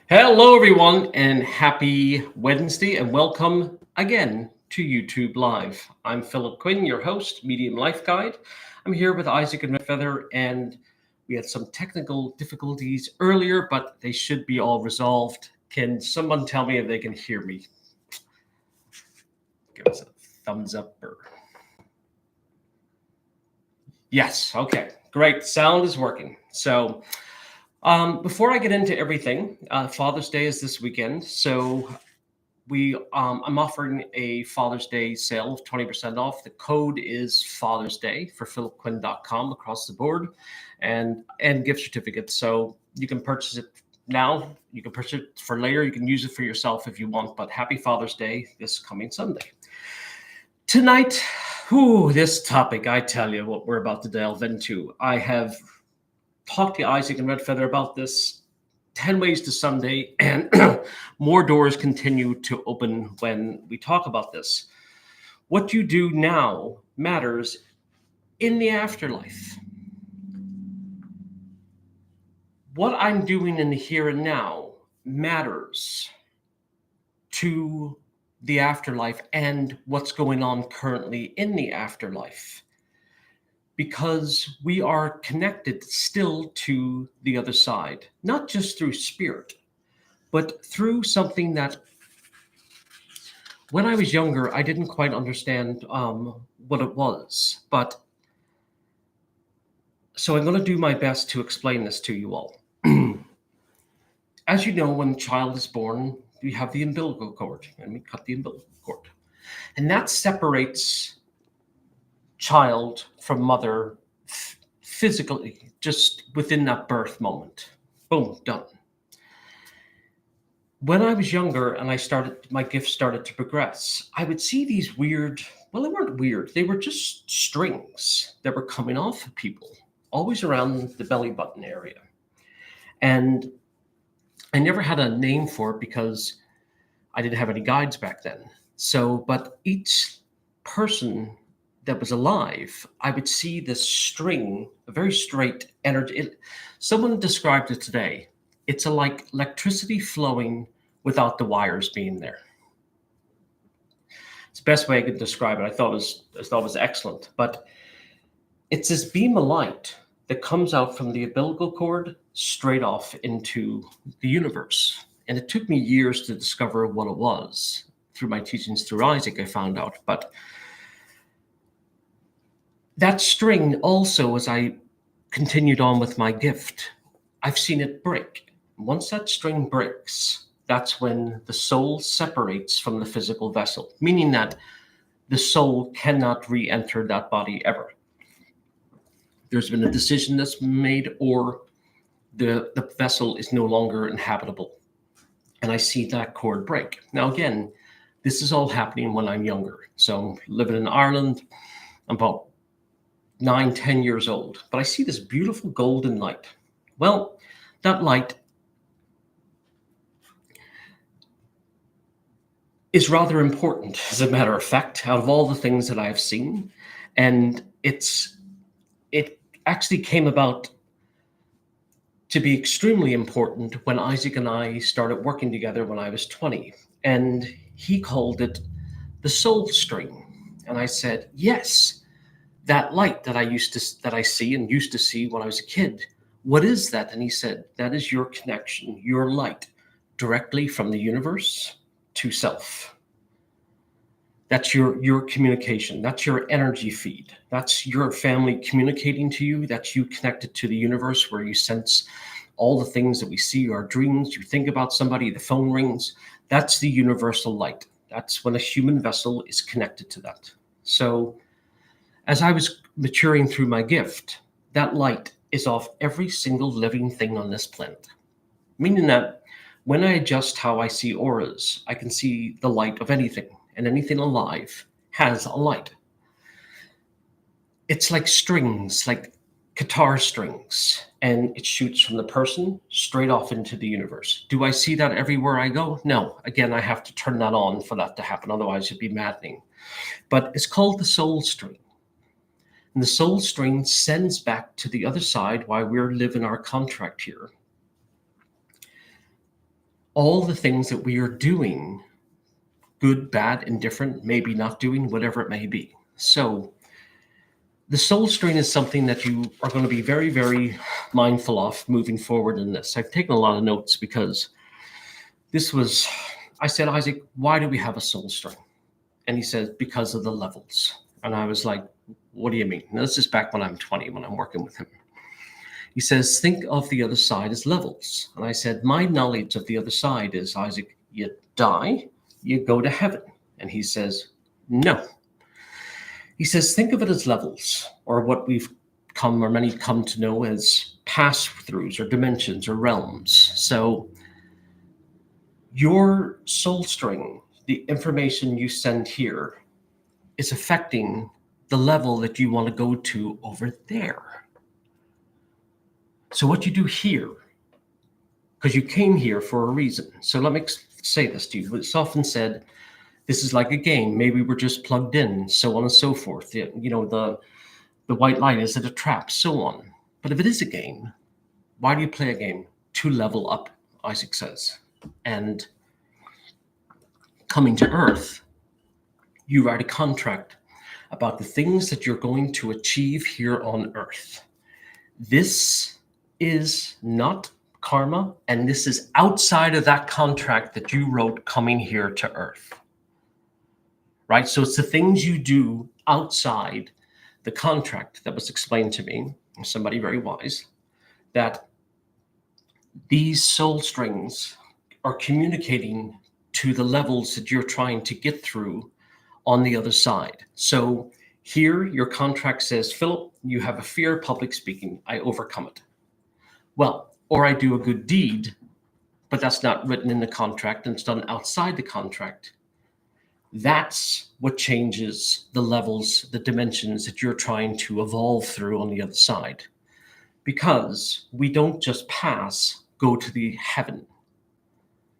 Hello, everyone, and happy Wednesday, and welcome again to YouTube Live. I'm Philip Quinn, your host, Medium Life Guide. I'm here with Isaac and Feather, and we had some technical difficulties earlier, but they should be all resolved. Can someone tell me if they can hear me? Give us a thumbs up. Yes, okay, great. Sound is working. So, before I get into everything, Father's Day is this weekend, so I'm offering a Father's Day sale of 20% off. The code is Father's Day for philipquinn.com across the board, and gift certificates. So you can purchase it now. You can purchase it for later. You can use it for yourself if you want. But happy Father's Day this coming Sunday. Tonight, this topic, I tell you what we're about to delve into. I have talked to Isaac and Red Feather about this 10 ways to Sunday, and more doors continue to open when we talk about this. What you do now matters in the afterlife. What I'm doing in the here and now matters to the afterlife and what's going on currently in the afterlife, because we are connected still to the other side, not just through spirit, but through something that when I was younger, I didn't quite understand what it was. But so I'm going to do my best to explain this to you all. As you know, when a child is born, we have the umbilical cord, and we cut the umbilical cord. And that separates child from mother physically, just within that birth moment. Boom, done. When I was younger and my gifts started to progress, I would see these weird, well, they weren't weird. They were just strings that were coming off of people, always around the belly button area. And I never had a name for it because I didn't have any guides back then. So, but each person that was alive, I would see this string, a very straight energy. Someone described it today. It's like electricity flowing without the wires being there. It's the best way I could describe it. I thought it was excellent. But it's this beam of light that comes out from the umbilical cord straight off into the universe. And it took me years to discover what it was. Through my teachings through Isaac, I found out. But that string also, as I continued on with my gift, I've seen it break. Once that string breaks, that's when the soul separates from the physical vessel, meaning that the soul cannot re-enter that body ever. There's been a decision that's made, or the vessel is no longer inhabitable. And I see that cord break. Now, again, this is all happening when I'm younger. So living in Ireland, I'm about 9-10 years old, but I see this beautiful golden light. Well, that light is rather important, as a matter of fact, out of all the things that I've seen. And it actually came about to be extremely important when Isaac and I started working together when I was 20. And he called it the soul string. And I said, yes, that light that I see and used to see when I was a kid, what is that? And he said, that is your connection, your light, directly from the universe to self. That's your communication. That's your energy feed. That's your family communicating to you. That's you connected to the universe, where you sense all the things that we see, our dreams. You think about somebody, the phone rings. That's the universal light. That's when a human vessel is connected to that. So as I was maturing through my gift, that light is off every single living thing on this planet. Meaning that when I adjust how I see auras, I can see the light of anything, and anything alive has a light. It's like strings, like guitar strings, and it shoots from the person straight off into the universe. Do I see that everywhere I go? No. Again, I have to turn that on for that to happen. Otherwise, it'd be maddening. But it's called the soul string. And the soul string sends back to the other side while we're living our contract here all the things that we are doing, good, bad, indifferent, maybe not doing, whatever it may be. So the soul strain is something that you are going to be very, very mindful of moving forward in this. I've taken a lot of notes because I said, Isaac, why do we have a soul strain? And he said, because of the levels. And I was like, what do you mean? Now, this is back when I'm 20, when I'm working with him. He says, think of the other side as levels. And I said, my knowledge of the other side is, Isaac, you die, you go to heaven. And he says, no. He says, think of it as levels, or what many come to know as pass-throughs or dimensions or realms. So your soul string, the information you send here, is affecting the level that you want to go to over there. So what you do here, because you came here for a reason. So let me say this to you. It's often said, this is like a game. Maybe we're just plugged in, so on and so forth. The white light, is it a trap, so on. But if it is a game, why do you play a game? To level up, Isaac says. And coming to Earth, you write a contract about the things that you're going to achieve here on Earth. This is not karma, and this is outside of that contract that you wrote coming here to Earth. Right? So it's the things you do outside the contract that was explained to me, somebody very wise, that these soul strings are communicating to the levels that you're trying to get through on the other side. So here, your contract says, Philip, you have a fear of public speaking. I overcome it. Well, or I do a good deed, but that's not written in the contract and it's done outside the contract. That's what changes the levels, the dimensions that you're trying to evolve through on the other side. Because we don't just go to the heaven.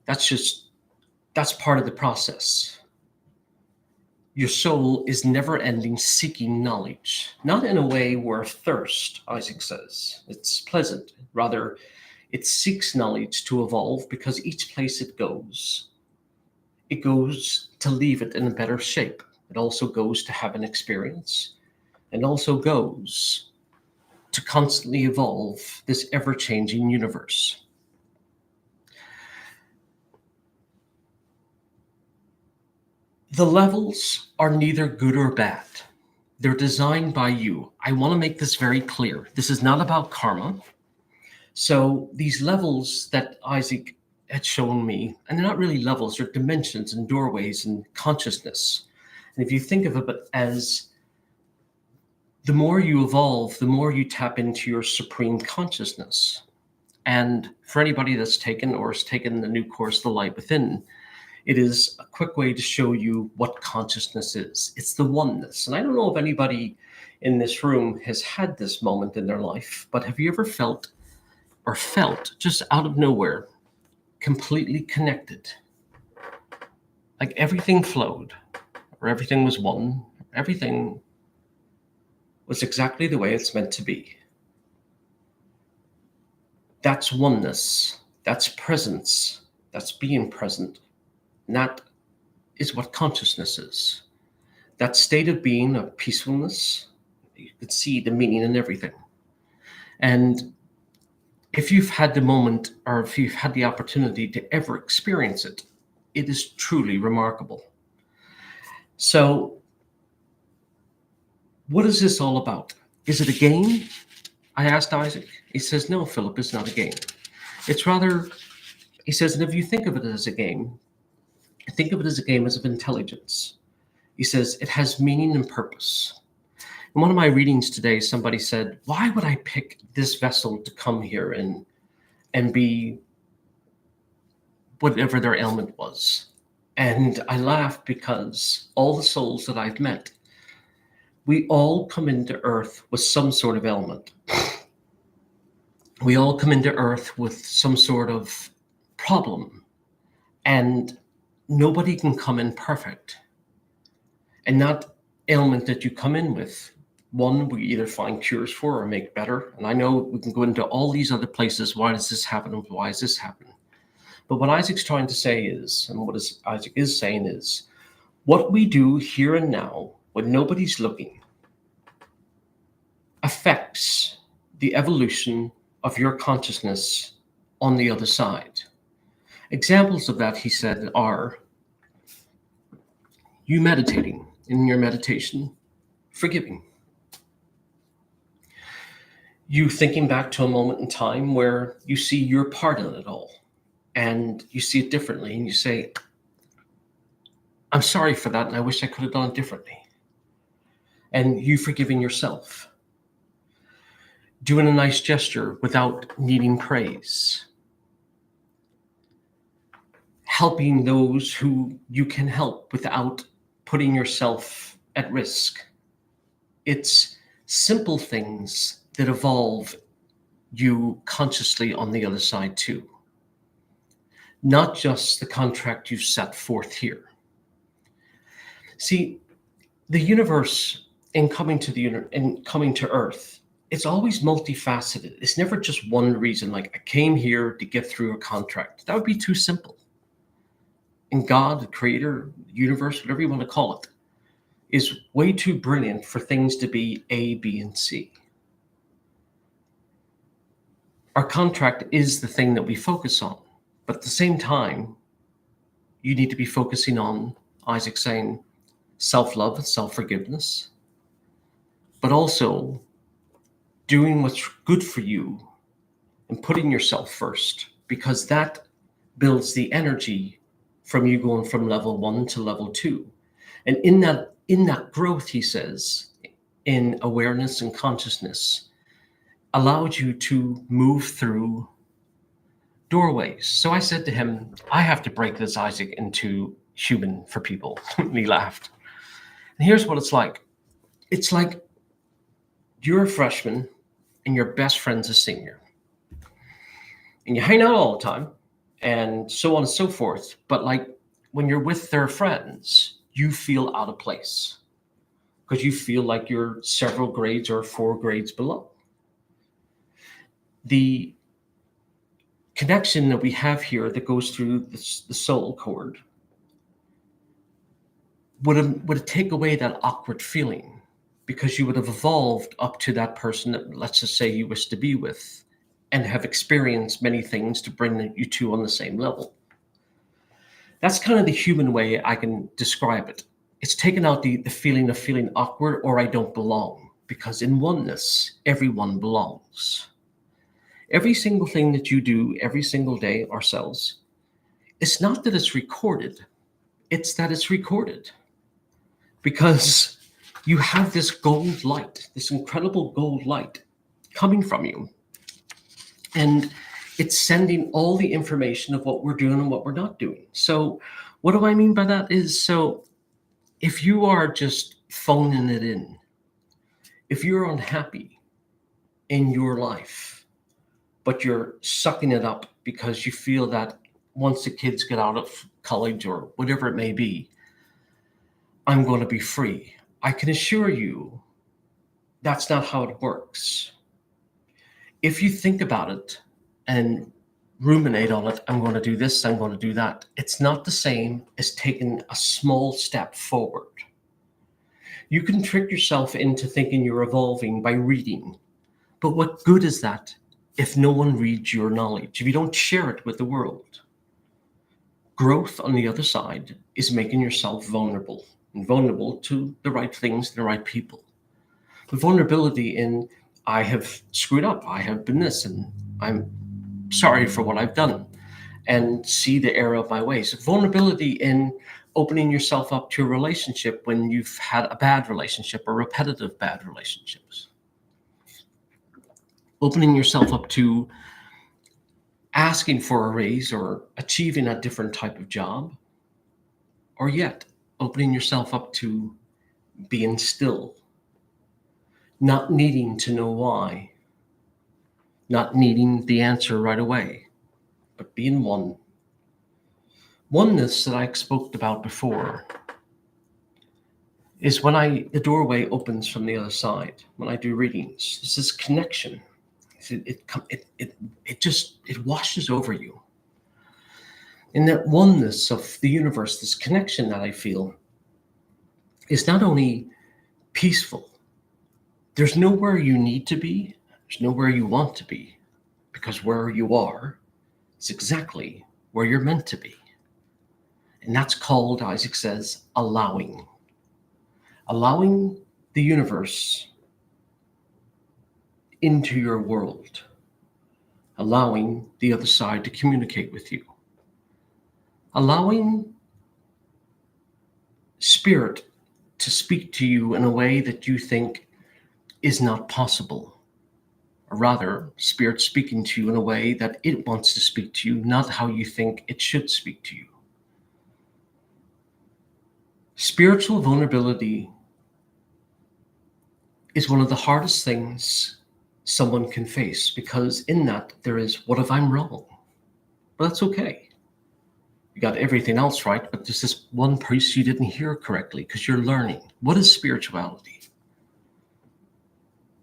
That's part of the process. Your soul is never ending seeking knowledge, not in a way where thirst, Isaac says. It's pleasant. Rather, it seeks knowledge to evolve because each place it goes to leave it in a better shape. It also goes to have an experience and also goes to constantly evolve this ever-changing universe. The levels are neither good or bad. They're designed by you. I want to make this very clear. This is not about karma. So these levels that Isaac had shown me, and they're not really levels, they're dimensions and doorways and consciousness. And if you think of it as the more you evolve, the more you tap into your supreme consciousness. And for anybody that's taken or has taken the new course, The Light Within, it is a quick way to show you what consciousness is. It's the oneness. And I don't know if anybody in this room has had this moment in their life, but have you ever felt just out of nowhere, completely connected? Like everything flowed, or everything was one, everything was exactly the way it's meant to be. That's oneness, that's presence, that's being present. And that is what consciousness is. That state of being, of peacefulness, you could see the meaning in everything. And if you've had the moment, or if you've had the opportunity to ever experience it, it is truly remarkable. So, what is this all about? Is it a game? I asked Isaac. He says, no, Philip, it's not a game. It's rather, he says, and if you think of it as a game, think of it as a game of intelligence. He says, it has meaning and purpose. In one of my readings today, somebody said, why would I pick this vessel to come here and be whatever their ailment was? And I laughed because all the souls that I've met, we all come into Earth with some sort of ailment. We all come into Earth with some sort of problem. And nobody can come in perfect. And not ailment that you come in with. One, we either find cures for or make better. And I know we can go into all these other places. Why does this happen? Why is this happening? But what Isaac's trying to say is, and what Isaac is saying is, what we do here and now, when nobody's looking, affects the evolution of your consciousness on the other side. Examples of that, he said, are you meditating, in your meditation, forgiving. You thinking back to a moment in time where you see your part in it all, and you see it differently, and you say, I'm sorry for that, and I wish I could have done it differently. And you forgiving yourself. Doing a nice gesture without needing praise. Helping those who you can help without putting yourself at risk. It's simple things that evolve you consciously on the other side too. Not just the contract you've set forth here. See, the universe in coming to Earth, it's always multifaceted. It's never just one reason, like I came here to get through a contract. That would be too simple. And God, the creator, universe, whatever you want to call it, is way too brilliant for things to be A, B, and C. Our contract is the thing that we focus on. But at the same time, you need to be focusing on, Isaac saying, self-love and self-forgiveness, but also doing what's good for you and putting yourself first, because that builds the energy from you going from level 1 to level 2. And in that growth, he says, in awareness and consciousness, allows you to move through doorways. So I said to him, I have to break this, Isaac, into human for people. And he laughed. And here's what it's like. It's like you're a freshman and your best friend's a senior. And you hang out all the time and so on and so forth. But like when you're with their friends, you feel out of place because you feel like you're several grades or 4 grades below. The connection that we have here that goes through the soul cord would take away that awkward feeling, because you would have evolved up to that person that, let's just say, you wish to be with and have experienced many things to bring you two on the same level. That's kind of the human way I can describe it. It's taken out the feeling of feeling awkward or I don't belong, because in oneness, everyone belongs. Every single thing that you do every single day, ourselves, it's not that it's recorded, it's that it's recorded. Because you have this gold light, this incredible gold light coming from you. And it's sending all the information of what we're doing and what we're not doing. So what do I mean by that is, so if you are just phoning it in, if you're unhappy in your life, but you're sucking it up because you feel that once the kids get out of college or whatever it may be, I'm going to be free. I can assure you that's not how it works. If you think about it and ruminate on it, I'm going to do this, I'm going to do that, it's not the same as taking a small step forward. You can trick yourself into thinking you're evolving by reading. But what good is that if no one reads your knowledge, if you don't share it with the world? Growth on the other side is making yourself vulnerable, and vulnerable to the right things and the right people. The vulnerability in, I have screwed up, I have been this, and I'm sorry for what I've done, and see the error of my ways. Vulnerability in opening yourself up to a relationship when you've had a bad relationship or repetitive bad relationships. Opening yourself up to asking for a raise or achieving a different type of job, or yet opening yourself up to being still, not needing to know why, not needing the answer right away, but being one. Oneness that I spoke about before is when the doorway opens from the other side. When I do readings, it's this connection. It washes over you. And that oneness of the universe, this connection that I feel, is not only peaceful, there's nowhere you need to be, there's nowhere you want to be, because where you are is exactly where you're meant to be. And that's called, Isaac says, allowing. Allowing the universe into your world, allowing the other side to communicate with you, allowing spirit to speak to you in a way that you think is not possible. Or rather, spirit speaking to you in a way that it wants to speak to you, not how you think it should speak to you. Spiritual vulnerability is one of the hardest things someone can face, because in that there is, what if I'm wrong? But that's okay. You got everything else right, but there's this one piece you didn't hear correctly because you're learning. What is spirituality?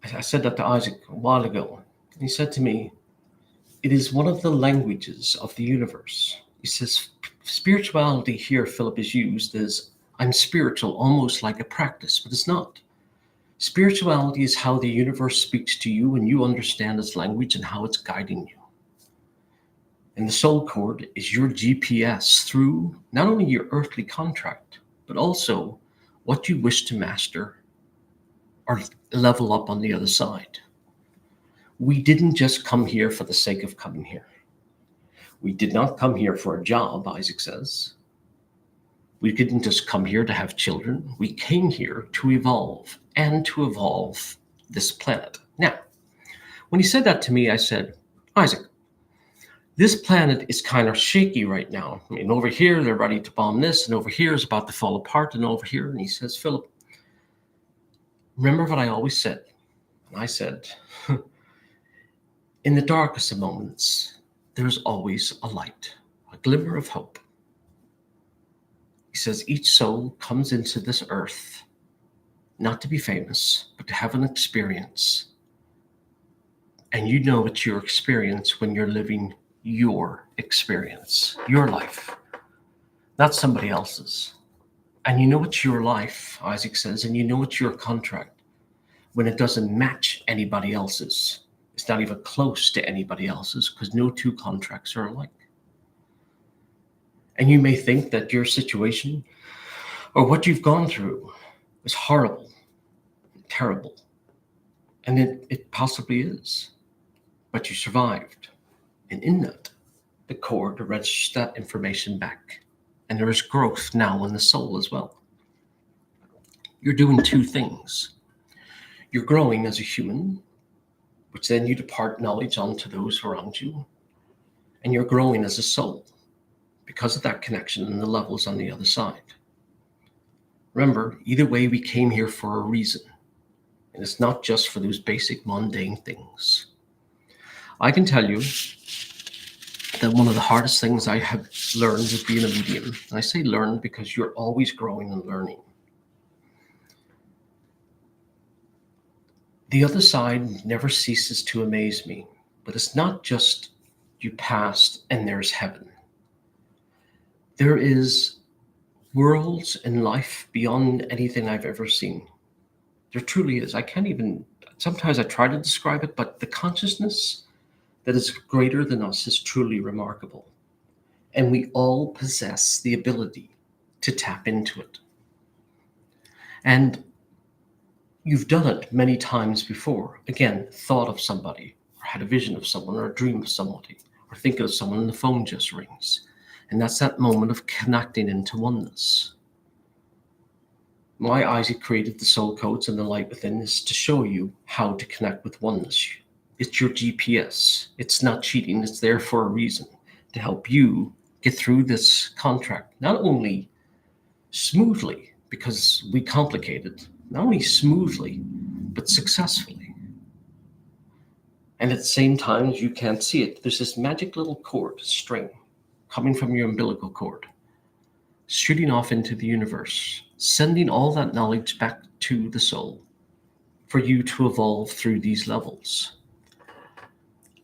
I said that to Isaac a while ago. And he said to me, it is one of the languages of the universe. He says, spirituality here, Philip, is used as I'm spiritual, almost like a practice, but it's not. Spirituality is how the universe speaks to you and you understand its language and how it's guiding you. And the soul cord is your GPS through not only your earthly contract, but also what you wish to master or level up on the other side. We didn't just come here for the sake of coming here. We did not come here for a job, Isaac says. We didn't just come here to have children. We came here to evolve and to evolve this planet. Now, when he said that to me, I said, Isaac, this planet is kind of shaky right now. I mean, over here, they're ready to bomb this, and over here is about to fall apart, and over here. And he says, Philip, remember what I always said. And I said, in the darkest of moments, there's always a light, a glimmer of hope. He says, each soul comes into this earth, not to be famous, but to have an experience. And you know it's your experience when you're living your experience, your life, not somebody else's. And you know it's your life, Isaac says, and you know it's your contract when it doesn't match anybody else's. It's not even close to anybody else's, because no two contracts are alike. And you may think that your situation or what you've gone through is horrible, terrible. And it possibly is. But you survived. And in that, the cord registers that information back. And there is growth now in the soul as well. You're doing two things. You're growing as a human, which then you depart knowledge onto those around you. And you're growing as a soul because of that connection and the levels on the other side. Remember, either way, we came here for a reason. And it's not just for those basic mundane things. I can tell you that one of the hardest things I have learned is being a medium. And I say learn because you're always growing and learning. The other side never ceases to amaze me, but it's not just you passed and there's heaven. There is worlds in life beyond anything I've ever seen. There truly is. Sometimes I try to describe it, but the consciousness that is greater than us is truly remarkable. And we all possess the ability to tap into it. And you've done it many times before. Again, thought of somebody, or had a vision of someone, or a dream of somebody, or thinking of someone and the phone just rings. And that's that moment of connecting into oneness. Why Isaac created the soul codes and the light within is to show you how to connect with oneness. It's your GPS. It's not cheating. It's there for a reason, to help you get through this contract, not only smoothly, because we complicate it, not only smoothly, but successfully. And at the same time, you can't see it. There's this magic little cord, string, coming from your umbilical cord, shooting off into the universe, sending all that knowledge back to the soul for you to evolve through these levels.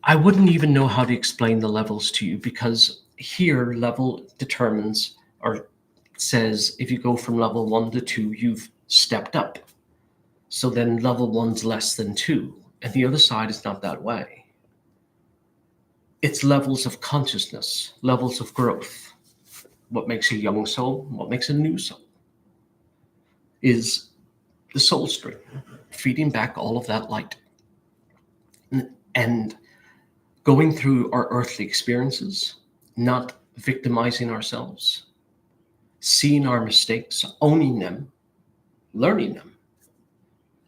I wouldn't even know how to explain the levels to you, because here level determines or says if you go from level 1 to 2, you've stepped up. So then level 1's less than 2. And the other side is not that way. It's levels of consciousness, levels of growth. What makes a young soul, what makes a new soul, is the soul stream, feeding back all of that light. And going through our earthly experiences, not victimizing ourselves, seeing our mistakes, owning them, learning them,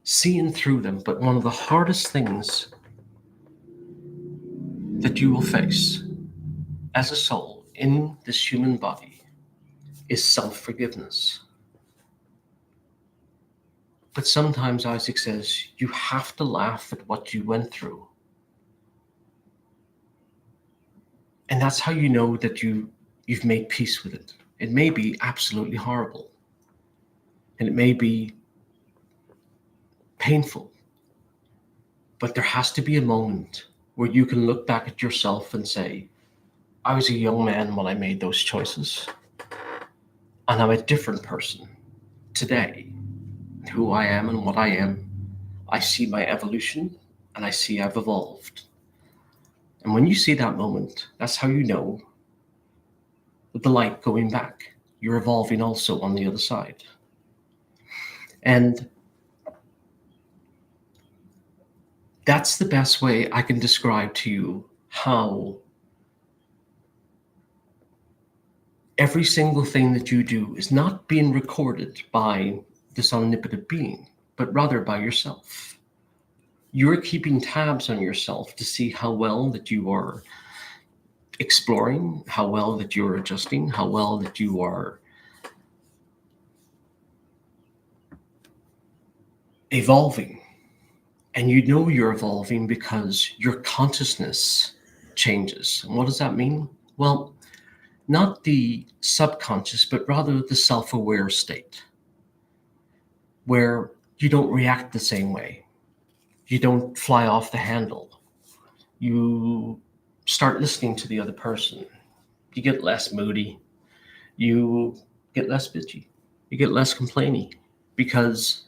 seeing through them. But one of the hardest things that you will face as a soul in this human body is self-forgiveness. But sometimes Isaac says, you have to laugh at what you went through. And that's how you know that you've made peace with it. It may be absolutely horrible. And it may be painful. But there has to be a moment where you can look back at yourself and say, I was a young man when I made those choices. And I'm a different person today. Who I am and what I am. I see my evolution and I see I've evolved. And when you see that moment, that's how you know with the light going back, you're evolving also on the other side. And that's the best way I can describe to you how every single thing that you do is not being recorded by this omnipotent being, but rather by yourself. You're keeping tabs on yourself to see how well that you are exploring, how well that you're adjusting, how well that you are evolving. And you know you're evolving because your consciousness changes. And what does that mean? Well, not the subconscious, but rather the self-aware state, where you don't react the same way. You don't fly off the handle. You start listening to the other person. You get less moody. You get less bitchy. You get less complaining because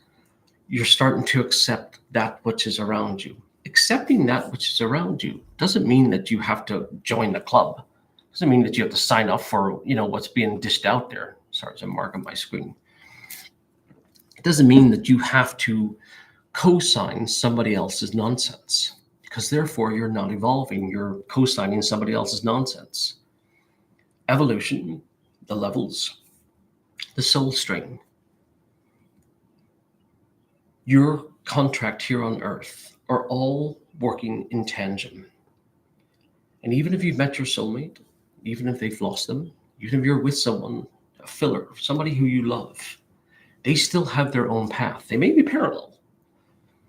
you're starting to accept that which is around you. Accepting that which is around you doesn't mean that you have to join the club. Doesn't mean that you have to sign up for, what's being dished out there. Sorry, I'm marking my screen. It doesn't mean that you have to co-sign somebody else's nonsense, because therefore you're not evolving. You're co-signing somebody else's nonsense. Evolution, the levels, the soul string, your contract here on earth are all working in tandem. And even if you've met your soulmate, even if they've lost them, even if you're with someone, a filler, somebody who you love, they still have their own path. They may be parallel,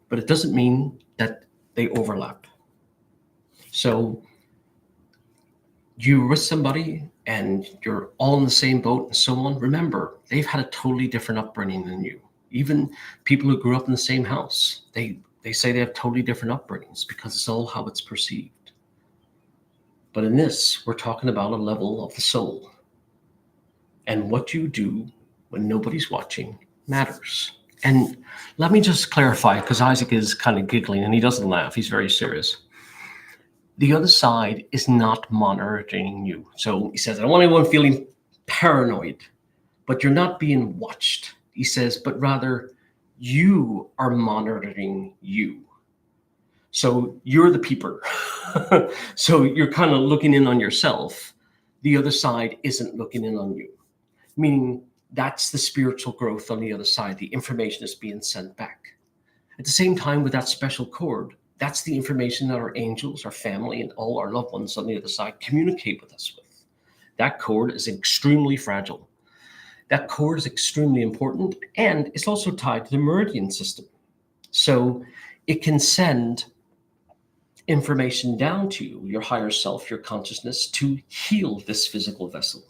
but it doesn't mean that they overlap. So you're with somebody and you're all in the same boat and so on. Remember, they've had a totally different upbringing than you. Even people who grew up in the same house, they say they have totally different upbringings because it's all how it's perceived. But in this, we're talking about a level of the soul. And what you do when nobody's watching matters. And let me just clarify, because Isaac is kind of giggling and he doesn't laugh. He's very serious. The other side is not monitoring you. So he says, I don't want anyone feeling paranoid, but you're not being watched. He says, but rather you are monitoring you. So you're the peeper. So you're kind of looking in on yourself. The other side isn't looking in on you, meaning that's the spiritual growth on the other side. The information is being sent back. At the same time, with that special cord, that's the information that our angels, our family, and all our loved ones on the other side communicate with us with. That cord is extremely fragile. That cord is extremely important, and it's also tied to the meridian system. So it can send information down to you, your higher self, your consciousness, to heal this physical vessel.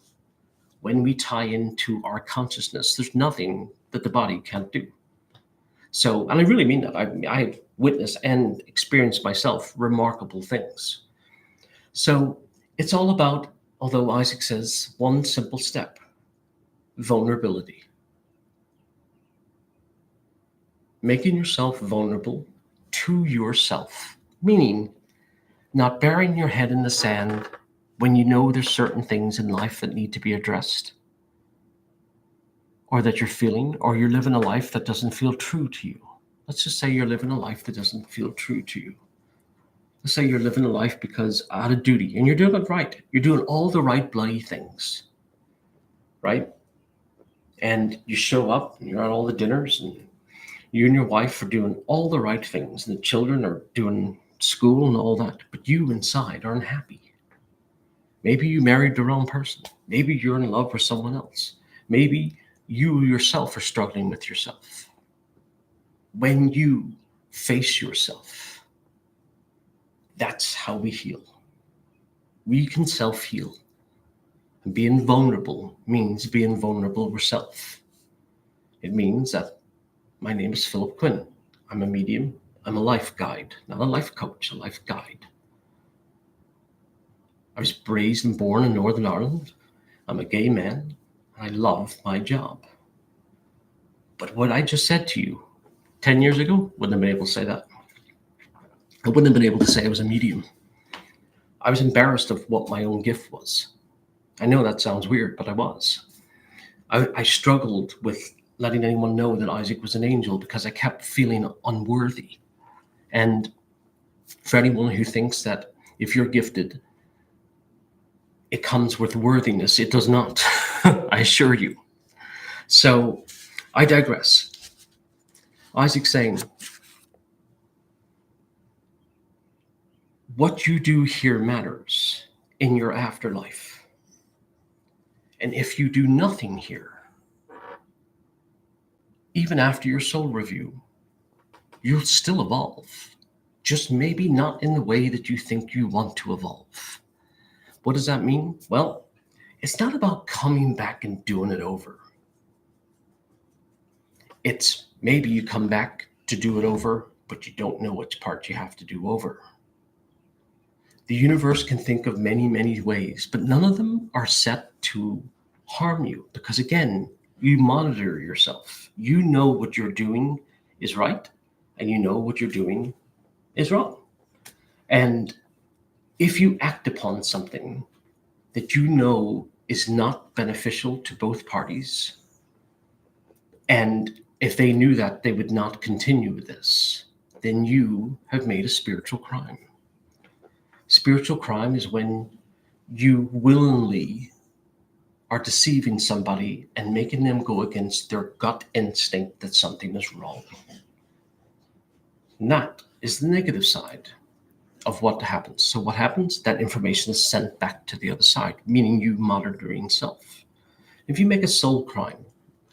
When we tie into our consciousness, there's nothing that the body can't do. So, and I really mean that. I've witnessed and experienced myself remarkable things. So it's all about Although Isaac says one simple step: vulnerability. Making yourself vulnerable to yourself, meaning not burying your head in the sand when you know there's certain things in life that need to be addressed, or that you're feeling, or you're living a life that doesn't feel true to you. Let's just say you're living a life that doesn't feel true to you. Let's say you're living a life because out of duty, and you're doing it right. You're doing all the right bloody things, right? And you show up, and you're at all the dinners, and you and your wife are doing all the right things, and the children are doing school and all that, but you inside are unhappy. Maybe you married the wrong person. Maybe you're in love with someone else. Maybe you yourself are struggling with yourself. When you face yourself, that's how we heal. We can self-heal. And being vulnerable means being vulnerable with self. It means that my name is Philip Quinn. I'm a medium. I'm a life guide, not a life coach, a life guide. I was raised and born in Northern Ireland. I'm a gay man, and I love my job. But what I just said to you 10 years ago, wouldn't have been able to say that. I wouldn't have been able to say I was a medium. I was embarrassed of what my own gift was. I know that sounds weird, but I was. I struggled with letting anyone know that Isaac was an angel because I kept feeling unworthy. And for anyone who thinks that if you're gifted, it comes with worthiness, it does not. I assure you. So I digress. Isaac's saying, what you do here matters in your afterlife. And if you do nothing here, even after your soul review, you'll still evolve. Just maybe not in the way that you think you want to evolve. What does that mean? Well, it's not about coming back and doing it over. It's maybe you come back to do it over, but you don't know which part you have to do over. The universe can think of many, many ways, but none of them are set to harm you because, again, you monitor yourself. You know what you're doing is right, and you know what you're doing is wrong. And if you act upon something that you know is not beneficial to both parties, and if they knew that, they would not continue with this, then you have made a spiritual crime. Spiritual crime is when you willingly are deceiving somebody and making them go against their gut instinct that something is wrong. And that is the negative side of what happens. So what happens? That information is sent back to the other side, meaning you monitoring self. If you make a soul crime,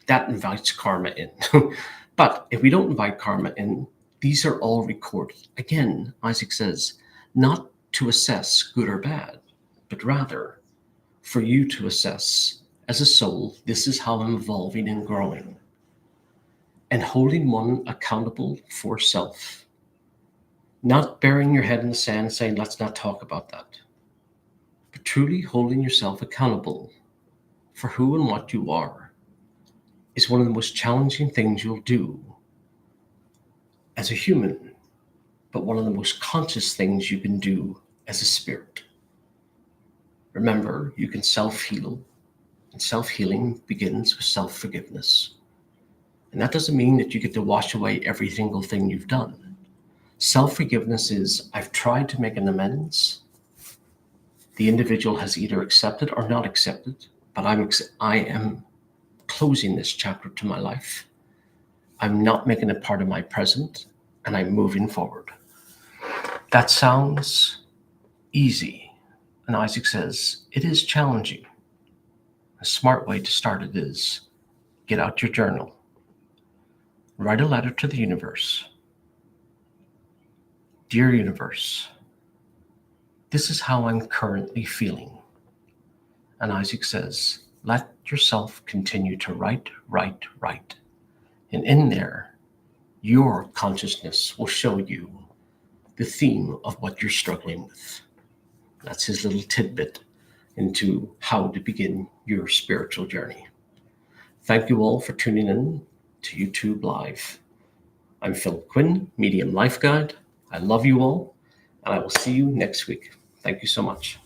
that invites karma in. But if we don't invite karma in, these are all recorded. Again, Isaac says, not to assess good or bad, but rather for you to assess as a soul, this is how I'm evolving and growing. And holding one accountable for self. Not burying your head in the sand and saying, let's not talk about that. But truly holding yourself accountable for who and what you are is one of the most challenging things you'll do as a human, but one of the most conscious things you can do as a spirit. Remember, you can self-heal, and self-healing begins with self-forgiveness. And that doesn't mean that you get to wash away every single thing you've done. Self-forgiveness is, I've tried to make an amends. The individual has either accepted or not accepted, but I am closing this chapter to my life. I'm not making it part of my present, and I'm moving forward. That sounds easy. And Isaac says, it is challenging. A smart way to start it is, get out your journal. Write a letter to the universe. Dear universe, this is how I'm currently feeling. And Isaac says, let yourself continue to write. And in there, your consciousness will show you the theme of what you're struggling with. That's his little tidbit into how to begin your spiritual journey. Thank you all for tuning in to YouTube Live. I'm Philip Quinn, Medium Life Guide. I love you all, and I will see you next week. Thank you so much.